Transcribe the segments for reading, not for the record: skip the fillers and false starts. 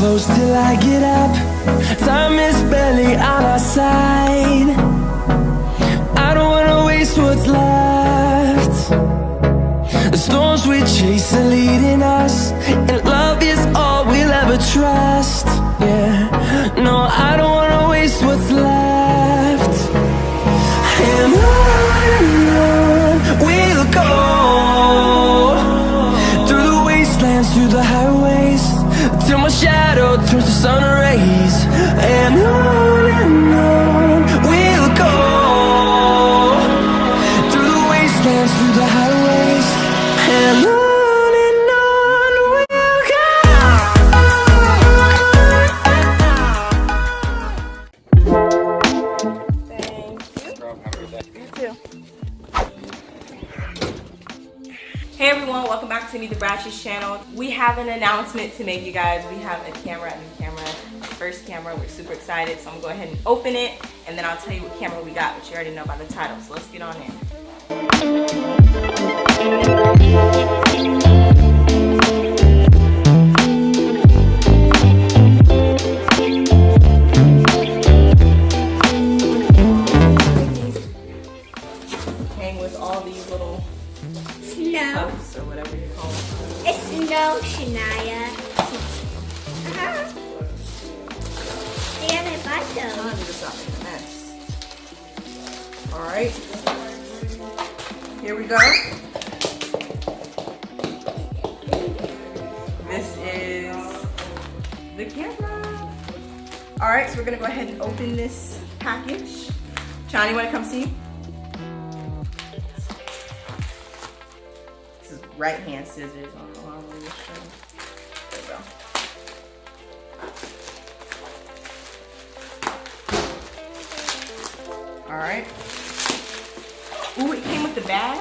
close till I get up. Time is barely on our side. I don't wanna waste what's left. The storms we chase are leading us, and love is all we'll ever trust. Yeah, no, I don't wanna waste what's left. And on we'll go, through the wastelands, through the highways, till my shadow turns to sun rays. And on we'll go, through the wastelands, through the highways, and on we'll go. You too. Hey everyone, welcome back to the Bratcher's channel. We have an announcement to make, you guys. We have a new camera, first camera. We're super excited, so I'm gonna go ahead and open it, and then I'll tell you what camera we got, which you already know by the title. So let's get on in. Came with all these little puffs or whatever you call them. It's no Chaniya. Yeah, they bought Trying those. to just not make a mess. All right, here we go. This is the camera. All right, so we're gonna go ahead and open this package. Chani, you wanna come see? This is right hand scissors. I don't know how I'm gonna show you. There we go. All right. Ooh, it came with the bag.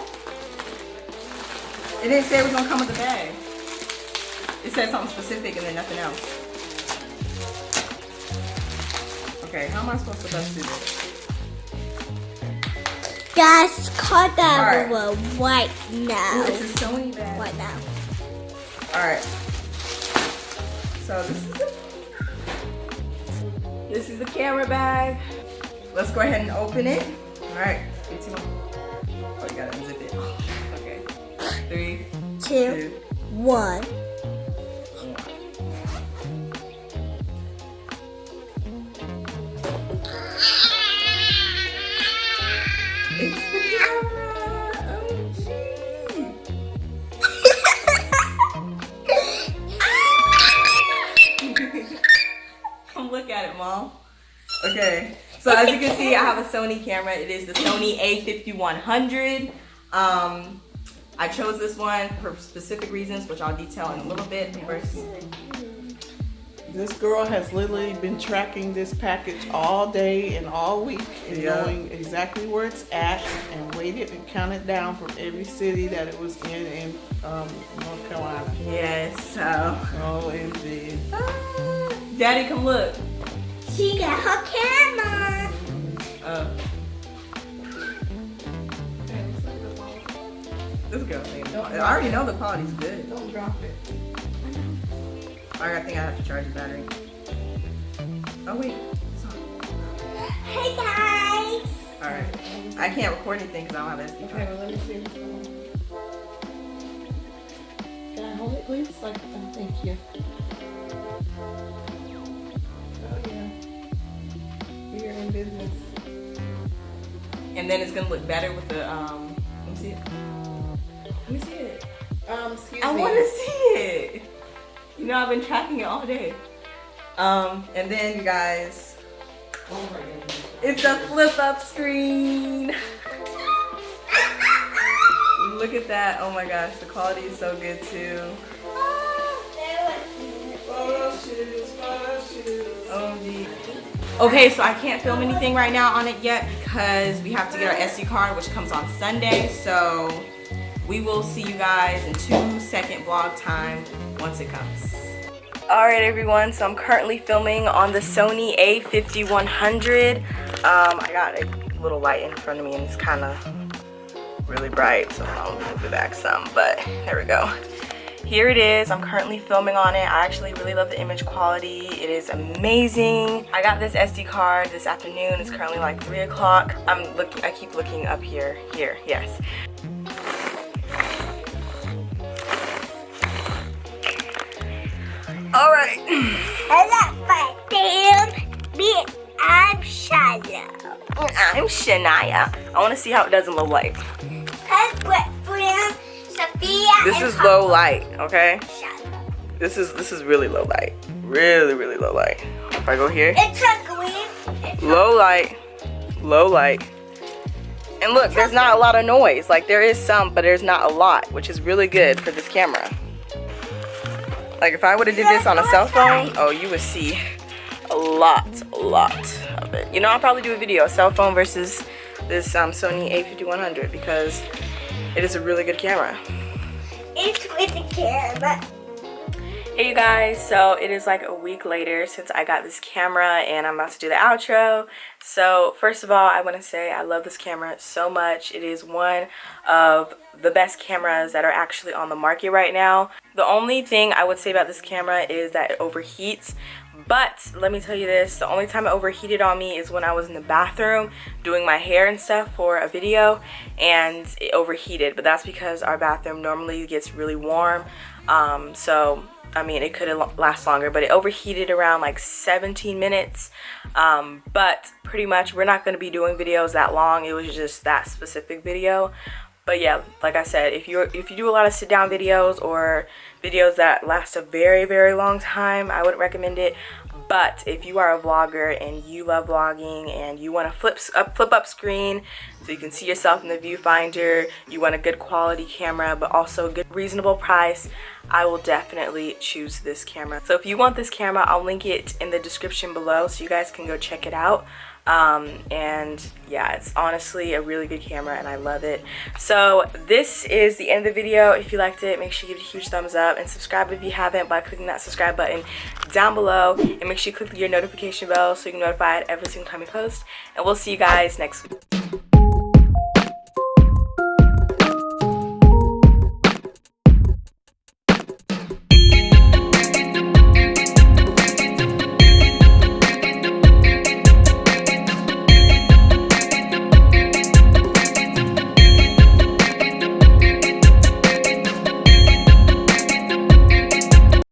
It didn't say it was gonna come with the bag. It said something specific and then nothing else. Okay, how am I supposed to best do this? That's called All that right. little white now. Ooh, it's a Sony bag. White now. All right. So this is it. This is the camera bag. Let's go ahead and open it. All right. 3, 2, 1. Oh, you gotta unzip it. Okay. 3, 2, 1. 1. It's the camera. Oh, gee. Come look at it, Mom. Okay. So as you can see, I have a Sony camera. It is the Sony a5100. I chose this one for specific reasons, which I'll detail in a little bit. First, This girl has literally been tracking this package all day and all week and knowing exactly where it's at, and waited and counted down from every city that it was in North Carolina. yes. So, OMG. Daddy, come look. She got her camera. This girl thing. I already know the quality's good. Don't drop it. I think I have to charge the battery. Oh wait. Hey guys. All right. I can't record anything because I don't have SD Okay, card. well, let me see what's going on. Can I hold it, please? Like, thank you. Oh, yeah. We're in business. And then it's gonna look better with the let me see it. Let me see it. Excuse I me. want to see it. You know, I've been tracking it all day. And then you guys, Oh my goodness. it's a flip up screen. Look at that. Oh my gosh, the quality is so good too. Photo shoots. OMG. Okay, so I can't film anything right now on it yet because we have to get our SD card, which comes on Sunday. So we will see you guys in 2-second vlog time once it comes. Alright everyone, so I'm currently filming on the Sony a5100. I got a little light in front of me and it's kind of really bright, so I'll move it back some, but there we go. here it is. I'm currently filming on it. I actually really love the image quality. It is amazing. I got this SD card this afternoon. It's currently like 3 o'clock. I keep looking up here. Yes. All right. Hello, my name. I'm Chyloh. I'm Chaniya. I want to see how it does in low light. This is low light, okay? This is really low light. Really low light. If I go here, It's a green. low light. And look, there's not a lot of noise. Like there is some, but there's not a lot, which is really good for this camera. Like if I would have did this on a cell phone, oh, you would see a lot of it. You know, I'll probably do a video, cell phone versus this Sony a5100, because it is a really good camera. It's with the camera. Hey you guys, so it is like a week later since I got this camera and I'm about to do the outro. So first of all, I want to say I love this camera so much. It is one of the best cameras that are actually on the market right now. The only thing I would say about this camera is that it overheats. But let me tell you this, the only time it overheated on me is when I was in the bathroom doing my hair and stuff for a video, and it overheated. But that's because our bathroom normally gets really warm. So I mean, it could last longer, but it overheated around like 17 minutes. But pretty much we're not going to be doing videos that long. It was just that specific video. But yeah, like I said, if you do a lot of sit down videos or videos that last a very long time, I wouldn't recommend it. But if you are a vlogger and you love vlogging and you want a flip up screen so you can see yourself in the viewfinder, you want a good quality camera but also a good reasonable price, I will definitely choose this camera. So if you want this camera, I'll link it in the description below so you guys can go check it out. And yeah, it's honestly a really good camera and I love it. So this is the end of the video. If you liked it, make sure you give it a huge thumbs up and subscribe if you haven't by clicking that subscribe button down below, and make sure you click your notification bell so you can get notified every single time we post. And we'll see you guys next week.